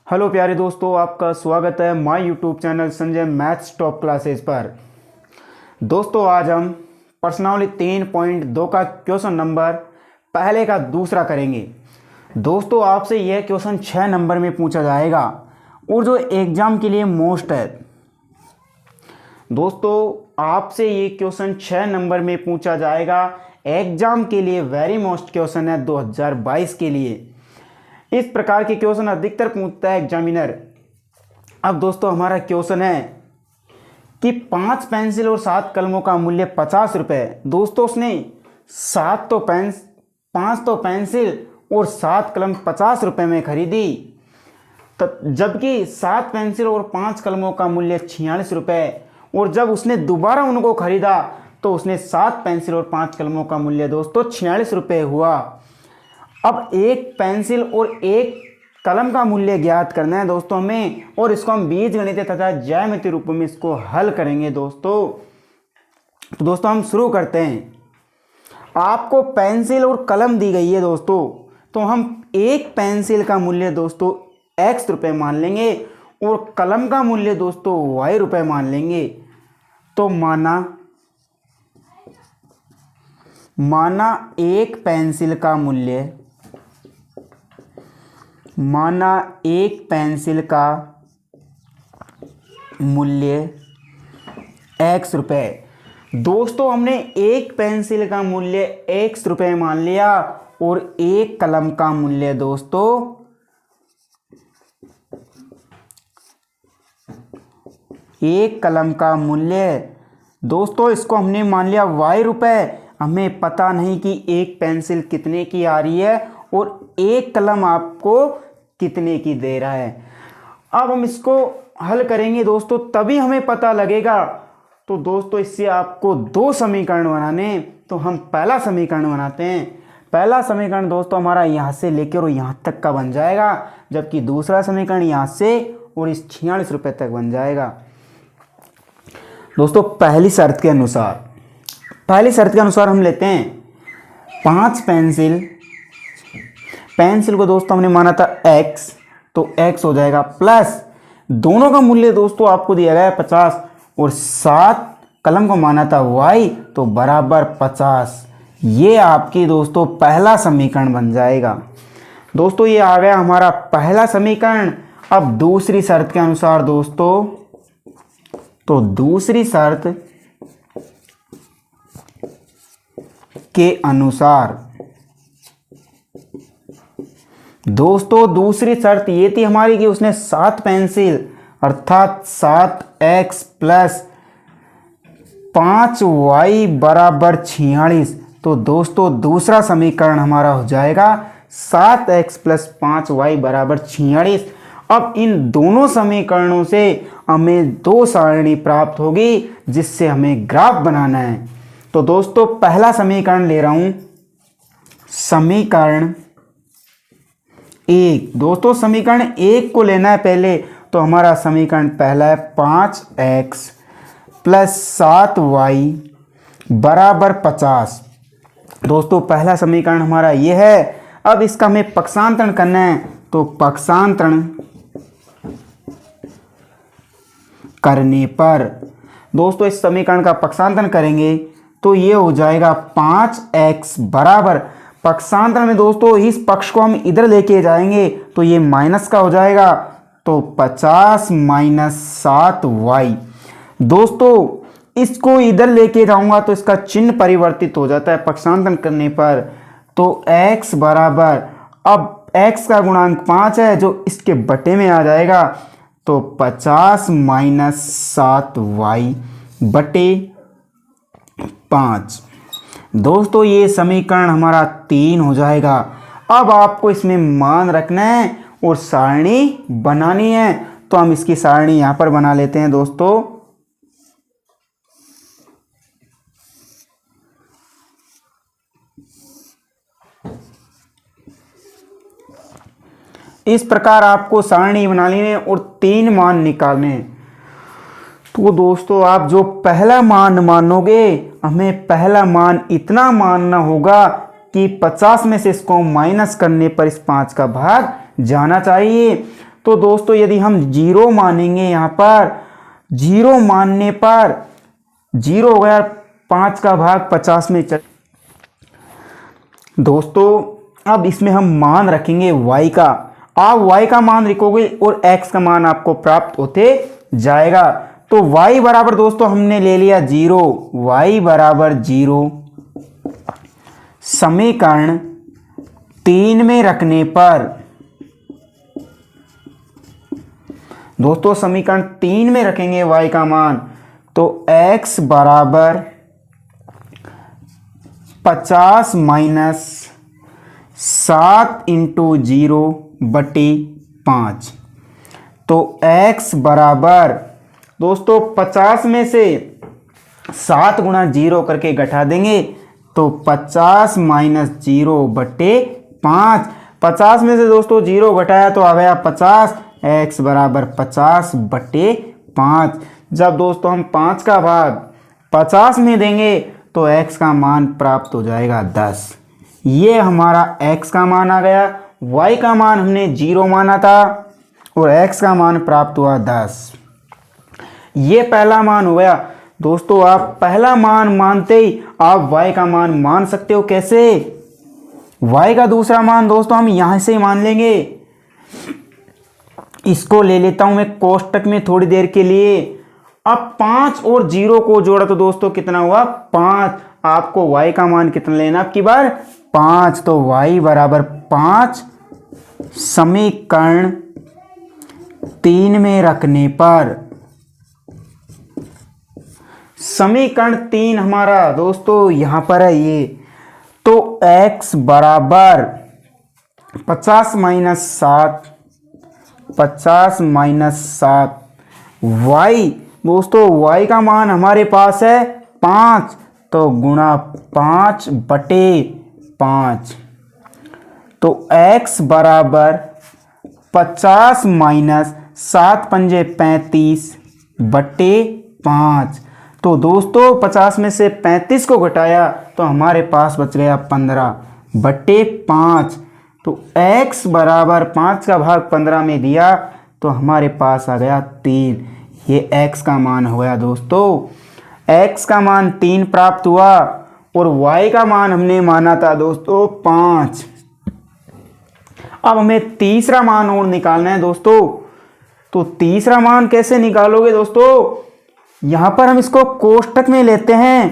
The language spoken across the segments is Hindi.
हेलो प्यारे दोस्तों, आपका स्वागत है my YouTube channel Sanjay maths top classes पर। दोस्तों आज हम प्रश्नावली 3.2 का क्वेश्चन नंबर पहले का दूसरा करेंगे। दोस्तों आपसे यह क्वेश्चन 6 नंबर में पूछा जाएगा और जो एग्ज़ाम के लिए मोस्ट है। दोस्तों आपसे ये क्वेश्चन 6 नंबर में पूछा जाएगा, एग्ज़ाम के लिए वेरी मोस्ट क्वेश्चन है 2022 के लिए। इस प्रकार के क्वेश्चन अधिकतर पूछता है एग्जामिनर। अब दोस्तों हमारा क्वेश्चन है कि 5 पेंसिल और 7 कलमों का मूल्य 50 रुपये। दोस्तों उसने 5 तो पेंसिल और 7 कलम 50 रुपये में खरीदी, जबकि 7 पेंसिल और 5 कलमों का मूल्य 46 रुपये। और जब उसने दोबारा उनको खरीदा तो उसने 7 पेंसिल और 5 कलमों का मूल्य दोस्तों 46 रुपये हुआ। अब एक पेंसिल और एक कलम का मूल्य ज्ञात करना है दोस्तों हमें, और इसको हम बीजगणित तथा ज्यामितीय रूप में इसको हल करेंगे दोस्तों। तो दोस्तों हम शुरू करते हैं। आपको पेंसिल और कलम दी गई है दोस्तों, तो हम एक पेंसिल का मूल्य दोस्तों x रुपये मान लेंगे और कलम का मूल्य दोस्तों y रुपये मान लेंगे। तो माना एक पेंसिल का मूल्य x रुपये। दोस्तों हमने एक पेंसिल का मूल्य x रुपये मान लिया और एक कलम का मूल्य दोस्तों इसको हमने मान लिया y रुपये। हमें पता नहीं कि एक पेंसिल कितने की आ रही है और एक कलम आपको कितने की दे रहा है। अब हम इसको हल करेंगे दोस्तों, तभी हमें पता लगेगा। तो दोस्तों इससे आपको 2 समीकरण बनाने, तो हम पहला समीकरण बनाते हैं। पहला समीकरण दोस्तों हमारा यहाँ से लेकर और यहाँ तक का बन जाएगा, जबकि दूसरा समीकरण यहाँ से और इस 46 रुपये तक बन जाएगा। दोस्तों पहली शर्त के अनुसार हम लेते हैं 5 पेंसिल को दोस्तों हमने माना था x, तो x हो जाएगा प्लस दोनों का मूल्य दोस्तों आपको दिया गया है 50 और 7 कलम को माना था y, तो बराबर 50। ये आपकी दोस्तों पहला समीकरण बन जाएगा। दोस्तों ये आ गया हमारा पहला समीकरण। अब दूसरी शर्त के अनुसार दोस्तों, तो दूसरी शर्त के अनुसार दोस्तों दूसरी शर्त ये थी हमारी कि उसने 7 पेंसिल अर्थात 7x प्लस 5y बराबर 46। तो दोस्तों दूसरा समीकरण हमारा हो जाएगा 7x प्लस 5y बराबर 46। अब इन दोनों समीकरणों से हमें 2 सारणी प्राप्त होगी जिससे हमें ग्राफ बनाना है। तो दोस्तों पहला समीकरण ले रहा हूं, समीकरण 1। दोस्तों समीकरण 1 को लेना है पहले, तो हमारा समीकरण पहला है 5x प्लस 7y बराबर 50। दोस्तों पहला समीकरण हमारा ये है। अब इसका हमें पक्षांतरण करना है, तो पक्षांतरण करने पर दोस्तों इस समीकरण का पक्षांतरण करेंगे तो ये हो जाएगा 5x बराबर, पक्षांतरण में दोस्तों इस पक्ष को हम इधर लेके जाएंगे तो ये माइनस का हो जाएगा, तो 50 माइनस 7y। दोस्तों इसको इधर लेके जाऊंगा तो इसका चिन्ह परिवर्तित हो जाता है पक्षांतरण करने पर। तो x बराबर, अब x का गुणांक 5 है जो इसके बटे में आ जाएगा, तो 50 माइनस 7y बटे 5। दोस्तों ये समीकरण हमारा 3 हो जाएगा। अब आपको इसमें मान रखना है और सारणी बनानी है, तो हम इसकी सारणी यहां पर बना लेते हैं दोस्तों। इस प्रकार आपको सारणी बनानी है और 3 मान निकालने हैं। तो दोस्तों आप जो पहला मान मानोगे, हमें पहला मान इतना मानना होगा कि 50 में से इसको माइनस करने पर इस 5 का भाग जाना चाहिए। तो दोस्तों यदि हम जीरो मानेंगे, यहाँ पर जीरो मानने पर जीरो हो गया 5 का भाग 50 में चल। दोस्तों अब इसमें हम मान रखेंगे y का। आप y का मान लिखोगे और x का मान आपको प्राप्त होते जाएगा। तो y बराबर दोस्तों हमने ले लिया 0, y बराबर 0। समीकरण 3 में रखने पर दोस्तों समीकरण 3 में रखेंगे y का मान, तो x बराबर 50 माइनस 7 इंटू 0 बटे 5। तो x बराबर दोस्तों 50 में से 7 गुणा 0 करके घटा देंगे, तो 50 माइनस 0 बटे 5। 50 में से दोस्तों 0 घटाया तो आ गया 50, x बराबर 50 बटे 5। जब दोस्तों हम 5 का भाग 50 में देंगे तो x का मान प्राप्त हो जाएगा 10। ये हमारा x का मान आ गया। y का मान हमने 0 माना था और x का मान प्राप्त हुआ 10। ये पहला मान हो गया। दोस्तों आप पहला मान मानते ही आप y का मान मान सकते हो। कैसे? y का दूसरा मान दोस्तों हम यहां से ही मान लेंगे। इसको ले लेता हूं मैं कोष्टक में थोड़ी देर के लिए। अब 5 और 0 को जोड़ा तो दोस्तों कितना हुआ? 5। आपको y का मान कितना लेना आपकी बार? 5। तो y बराबर 5 समीकरण 3 में रखने पर, समीकरण 3 हमारा दोस्तों यहां पर है ये, तो x बराबर 50 माइनस 7, 50 माइनस 7, y दोस्तों y का मान हमारे पास है 5, तो गुणा 5 बटे 5। तो x बराबर 50 माइनस 7 पंजे 35 बटे 5। तो दोस्तों 50 में से 35 को घटाया तो हमारे पास बच गया 15 बटे 5। तो x बराबर 5 का भाग 15 में दिया तो हमारे पास आ गया 3। ये x का मान हो गया दोस्तों। x का मान 3 प्राप्त हुआ और y का मान हमने माना था दोस्तों 5। अब हमें तीसरा मान और निकालना है दोस्तों। तो तीसरा मान कैसे निकालोगे दोस्तों? यहां पर हम इसको कोष्टक में लेते हैं,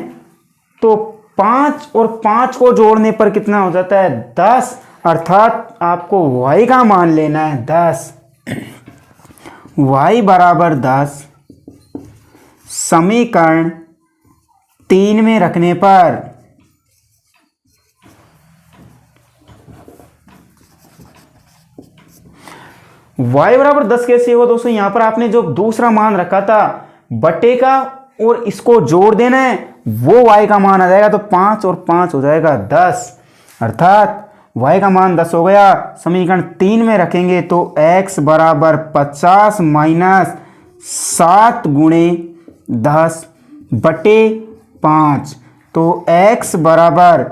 तो 5 और 5 को जोड़ने पर कितना हो जाता है? 10। अर्थात आपको y का मान लेना है 10। y बराबर 10 समीकरण 3 में रखने पर y बराबर 10 कैसे हुआ दोस्तों? यहां पर आपने जो दूसरा मान रखा था बटे का और इसको जोड़ देना है, वो y का मान आ जाएगा। तो 5 और 5 हो जाएगा 10, अर्थात y का मान 10 हो गया। समीकरण 3 में रखेंगे तो x बराबर 50 माइनस 7 गुणे 10 बटे 5। तो x बराबर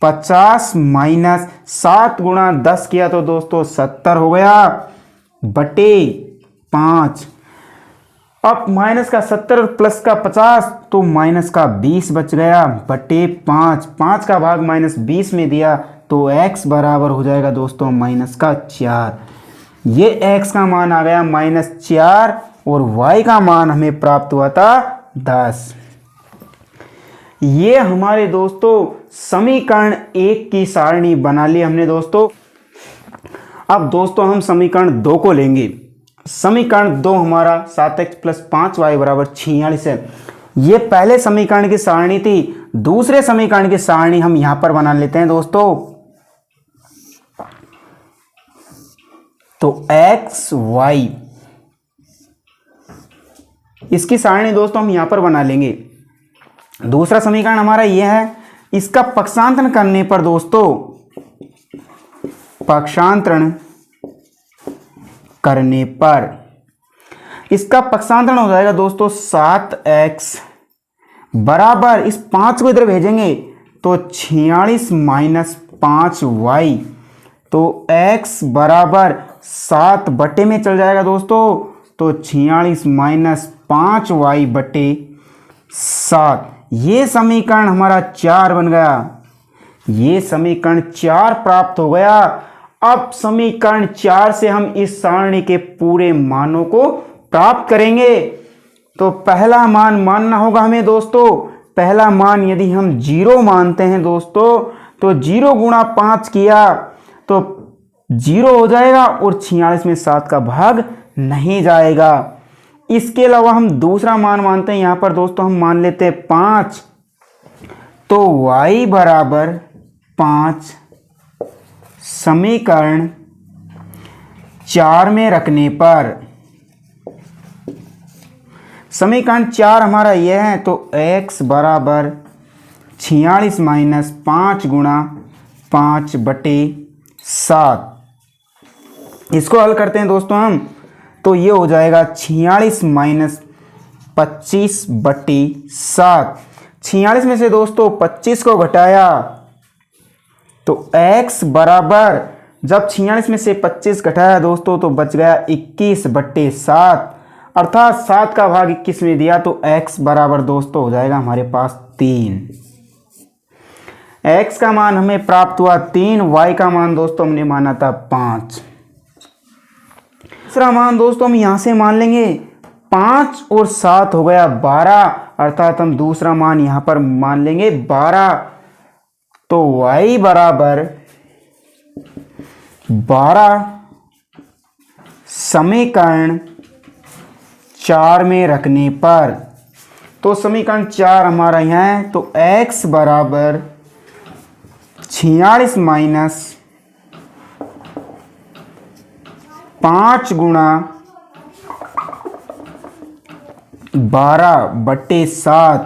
50 माइनस 7 गुणा 10 किया तो दोस्तों 70 हो गया बटे 5। अब माइनस का 70 प्लस का 50 तो माइनस का 20 बच गया बटे 5। 5 का भाग माइनस 20 में दिया तो x बराबर हो जाएगा दोस्तों माइनस का 4। ये x का मान आ गया -4 और y का मान हमें प्राप्त हुआ था 10। ये हमारे दोस्तों समीकरण 1 की सारणी बना ली हमने दोस्तों। अब दोस्तों हम समीकरण 2 को लेंगे। समीकरण 2 हमारा 7x प्लस 5y बराबर 46 है। ये पहले समीकरण की सारणी थी। दूसरे समीकरण की सारणी हम यहां पर बना लेते हैं दोस्तों। तो x y, इसकी सारणी दोस्तों हम यहां पर बना लेंगे। दूसरा समीकरण हमारा यह है। इसका पक्षांतरण करने पर दोस्तों, पक्षांतरण करने पर इसका पक्षांतरण हो जाएगा दोस्तों 7x बराबर, इस 5 को इधर भेजेंगे तो 46 माइनस 5y। तो x बराबर 7 बटे में चल जाएगा दोस्तों, तो 46 माइनस 5y बटे 7। ये समीकरण हमारा 4 बन गया। ये समीकरण 4 प्राप्त हो गया। अब समीकरण 4 से हम इस सारणी के पूरे मानों को प्राप्त करेंगे। तो पहला मान मानना होगा हमें दोस्तों। पहला मान यदि हम 0 मानते हैं दोस्तों, तो 0 गुणा 5 किया तो 0 हो जाएगा और 46 में 7 का भाग नहीं जाएगा। इसके अलावा हम दूसरा मान मानते हैं। यहाँ पर दोस्तों हम मान लेते हैं 5, तो y बराबर 5 समीकरण 4 में रखने पर, समीकरण 4 हमारा यह है, तो x बराबर 46 माइनस 5 गुणा 5 बटे 7। इसको हल करते हैं दोस्तों हम, तो ये हो जाएगा 46 माइनस 25 बटे 7। 46 में से दोस्तों 25 को घटाया तो x बराबर, जब 46 में से 25 घटाया दोस्तों तो बच गया 21 बटे 7, अर्थात 7 का भाग 21 में दिया तो x बराबर दोस्तों हो जाएगा हमारे पास 3। x का मान हमें प्राप्त हुआ 3, y का मान दोस्तों हमने माना था 5। दूसरा मान दोस्तों हम यहां से मान लेंगे 5 और 7 हो गया 12, अर्थात हम दूसरा मान यहां पर मान लेंगे 12। तो y बराबर 12 समीकरण 4 में रखने पर, तो समीकरण 4 हमारा यहाँ है, तो x बराबर 46 माइनस 5 गुणा 12 बटे 7।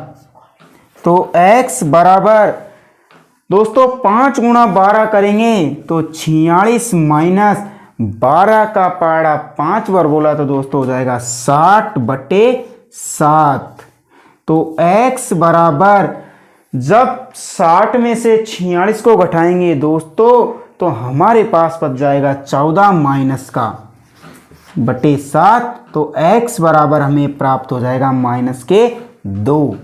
तो x बराबर दोस्तों 5 गुणा 12 करेंगे तो 46 माइनस 12 का पारा 5 बार बोला तो दोस्तों हो जाएगा 60 बटे 7। तो x बराबर, जब 60 में से 46 को घटाएंगे दोस्तों तो हमारे पास बच जाएगा 14 माइनस का बटे 7। तो x बराबर हमें प्राप्त हो जाएगा माइनस के 2।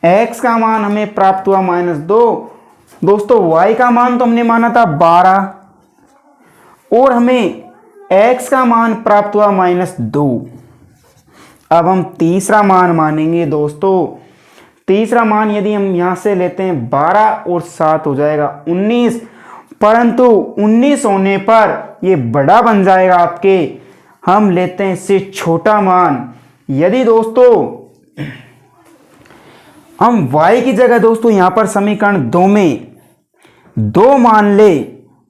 x का मान हमें प्राप्त हुआ -2। दोस्तों y का मान तो हमने माना था 12 और हमें x का मान प्राप्त हुआ -2। अब हम तीसरा मान मानेंगे दोस्तों। तीसरा मान यदि हम यहां से लेते हैं 12 और 7 हो जाएगा 19, परंतु 19 होने पर ये बड़ा बन जाएगा आपके। हम लेते हैं इससे छोटा मान। यदि दोस्तों हम y की जगह दोस्तों यहां पर समीकरण 2 में 2 मान ले,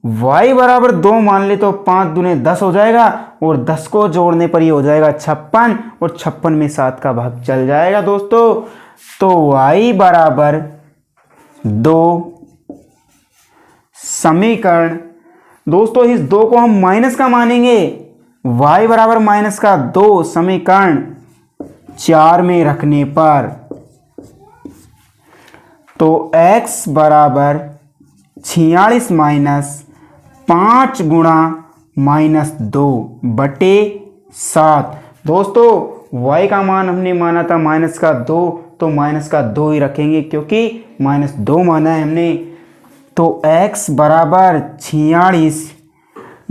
y बराबर 2 मान ले तो 5 दूने 10 हो जाएगा और 10 को जोड़ने पर ये हो जाएगा 56 और 56 में 7 का भाग चल जाएगा दोस्तों। तो y बराबर 2 समीकरण, दोस्तों इस 2 को हम माइनस का मानेंगे, y बराबर माइनस का 2 समीकरण 4 में रखने पर, तो x बराबर 46 माइनस 5 गुणा -2 बटे 7। दोस्तों y का मान हमने माना था -2, तो -2 ही रखेंगे क्योंकि -2 माना है हमने। तो x बराबर 46,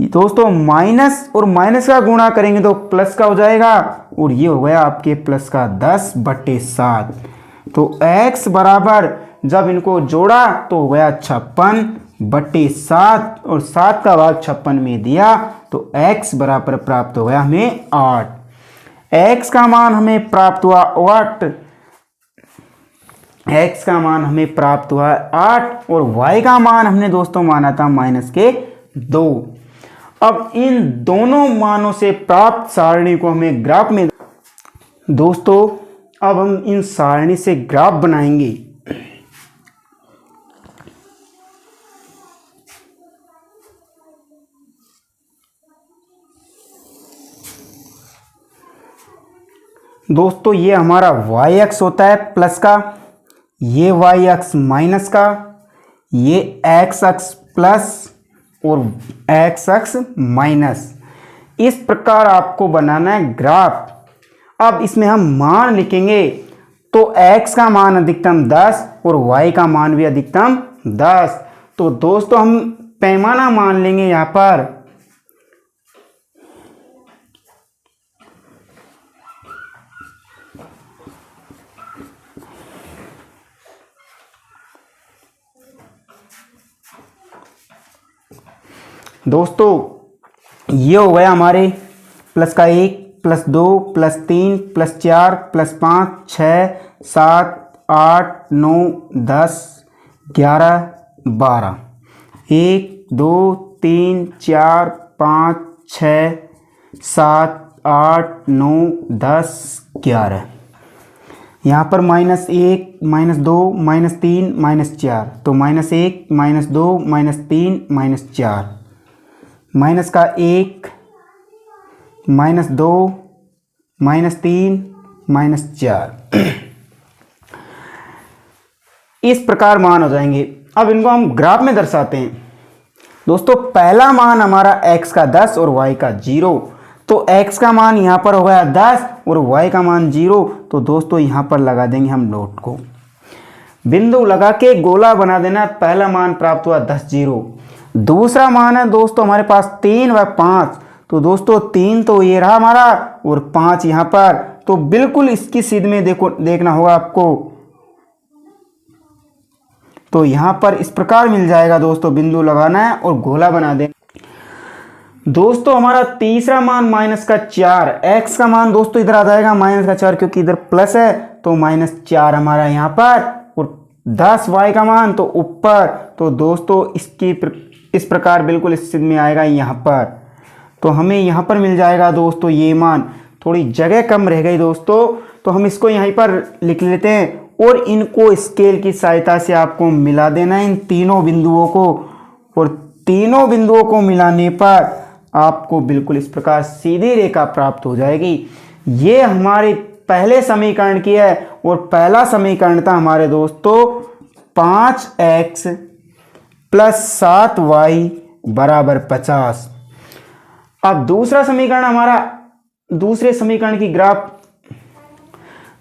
दोस्तों माइनस और माइनस का गुणा करेंगे तो प्लस का हो जाएगा और ये हो गया आपके प्लस का 10 बटे 7। तो x बराबर, जब इनको जोड़ा तो हो गया 56 बटे 7 और 7 का भाग 56 में दिया तो x बराबर प्राप्त हो गया हमें 8। x का मान हमें प्राप्त हुआ 8, x का मान हमें प्राप्त हुआ 8 और y का मान हमने दोस्तों माना था -2। अब इन दोनों मानों से प्राप्त सारणी को हमें ग्राफ में, दोस्तों अब हम इन सारणी से ग्राफ बनाएंगे। दोस्तों ये हमारा y अक्ष होता है प्लस का, ये y अक्ष माइनस का, ये x अक्ष प्लस और एक्स अक्ष माइनस। इस प्रकार आपको बनाना है ग्राफ। अब इसमें हम मान लिखेंगे, तो x का मान अधिकतम 10 और y का मान भी अधिकतम 10। तो दोस्तों हम पैमाना मान लेंगे यहां पर। दोस्तों ये हो गया हमारे प्लस का 1 प्लस 2 प्लस 3 प्लस 4 प्लस 5 6 7 8 9 10 11 12। 1 2 3 4 5 6 7 8 9 10 11। यहाँ पर -1 -2 -3 -4, तो -1 -2 -3 -4, माइनस का 1 -2 -3 -4। इस प्रकार मान हो जाएंगे। अब इनको हम ग्राफ में दर्शाते हैं। दोस्तों पहला मान हमारा x का 10 और y का 0, तो x का मान यहाँ पर हो गया 10 और y का मान 0। तो दोस्तों यहाँ पर लगा देंगे हम डॉट को, बिंदु लगा के गोला बना देना। पहला मान प्राप्त हुआ 10 0। दूसरा मान है दोस्तों हमारे पास 3 व 5, तो दोस्तों 3 तो ये रहा हमारा और 5 यहाँ पर, तो बिल्कुल इसकी सीध में देखना होगा आपको। तो यहाँ पर इस प्रकार मिल जाएगा दोस्तों, बिंदु लगाना है और गोला बना देना। दोस्तों हमारा तीसरा मान -4, x का मान दोस्तों इधर आ जाएगा -4, क्योंकि इधर प्लस है, तो -4 हमारा यहाँ पर, और 10 y का मान तो ऊपर। तो दोस्तों इस प्रकार बिल्कुल इस स्थिति में आएगा यहाँ पर। तो हमें यहाँ पर मिल जाएगा दोस्तों ये मान। थोड़ी जगह कम रह गई दोस्तों, तो हम इसको यहीं पर लिख लेते हैं और इनको स्केल की सहायता से आपको मिला देना है इन तीनों बिंदुओं को, और तीनों बिंदुओं को मिलाने पर आपको बिल्कुल इस प्रकार सीधी रेखा प्राप्त हो जाएगी। ये हमारे पहले समीकरण की है, और पहला समीकरण था हमारे दोस्तों 5x + 7y = 50। अब दूसरा समीकरण हमारा, दूसरे समीकरण की ग्राफ,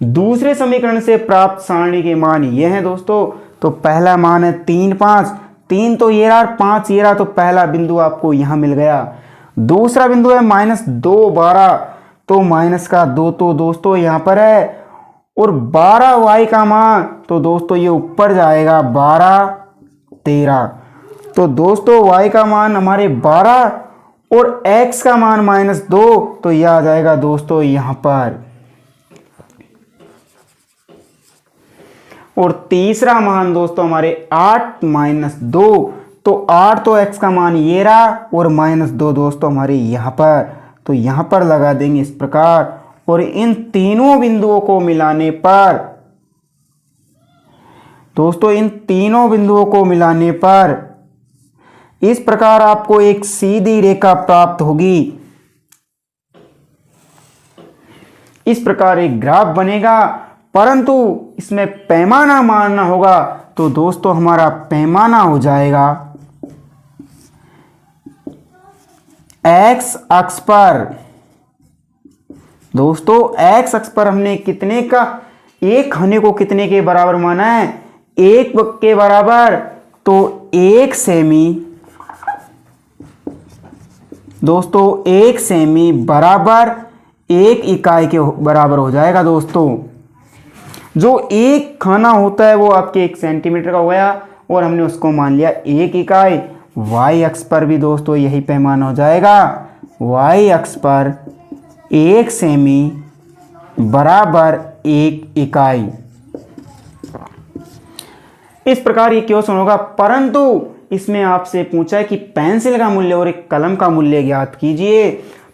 दूसरे समीकरण से प्राप्त सारणी के मान ये हैं दोस्तों। तो पहला मान है 3 5, 3 तो ये रहा, 5 ये रहा, तो पहला बिंदु आपको यहाँ मिल गया। दूसरा बिंदु है -2 12, तो -2 तो दोस्तों यहाँ पर है, और 12 y का मान तो दोस्तों ये ऊपर जाएगा 12 13। तो दोस्तों y का मान हमारे 12 और x का मान -2, तो यह आ जाएगा दोस्तों यहाँ पर। और तीसरा मान दोस्तों हमारे 8 -2, तो 8 तो x का मान ये रहा, और -2 दोस्तों हमारे यहाँ पर, तो यहाँ पर लगा देंगे इस प्रकार। और इन तीनों बिंदुओं को मिलाने पर दोस्तों, इन तीनों बिंदुओं को मिलाने पर इस प्रकार आपको एक सीधी रेखा प्राप्त होगी। इस प्रकार एक ग्राफ बनेगा, परंतु इसमें पैमाना मानना होगा। तो दोस्तों हमारा पैमाना हो जाएगा x अक्ष पर। दोस्तों x अक्ष पर हमने कितने का, एक खाने को कितने के बराबर माना है, 1 के बराबर। तो 1 सेमी दोस्तों, 1 सेमी बराबर 1 इकाई के बराबर हो जाएगा दोस्तों। जो एक खाना होता है वो आपके 1 सेंटीमीटर का हो गया, और हमने उसको मान लिया 1 इकाई। y अक्ष पर भी दोस्तों यही पैमाना हो जाएगा, y अक्ष पर 1 सेमी बराबर 1 इकाई। इस प्रकार ये क्वेश्चन होगा, परंतु इसमें आपसे पूछा है कि पेंसिल का मूल्य और एक कलम का मूल्य ज्ञात कीजिए।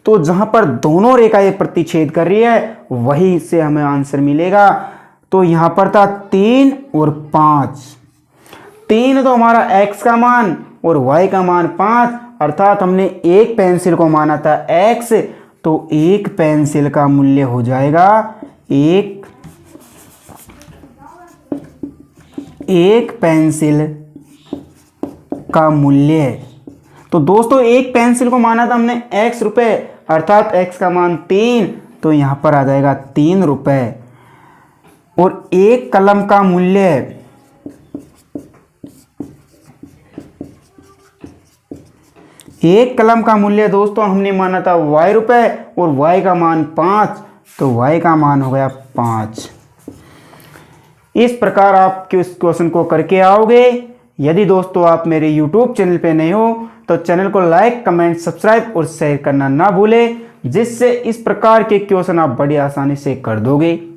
तो जहां पर दोनों रेखाएं प्रतिच्छेद कर रही है वहीं से हमें आंसर मिलेगा। तो यहां पर था 3 और 5। 3 तो हमारा x का मान और y का मान 5, अर्थात हमने एक पेंसिल को माना था x, तो एक पेंसिल का मूल्य हो जाएगा एक पेंसिल का मूल्य। तो दोस्तों एक पेंसिल को माना था हमने x रुपए, अर्थात x का मान 3, तो यहाँ पर आ जाएगा 3 रुपए। और एक कलम का मूल्य दोस्तों हमने माना था y रुपए और y का मान 5, तो y का मान हो गया 5। इस प्रकार आप इस क्वेश्चन को करके आओगे। यदि दोस्तों आप मेरे YouTube चैनल पे नए हो तो चैनल को लाइक, कमेंट, सब्सक्राइब और शेयर करना ना भूलें, जिससे इस प्रकार के क्वेश्चन आप बड़ी आसानी से कर दोगे।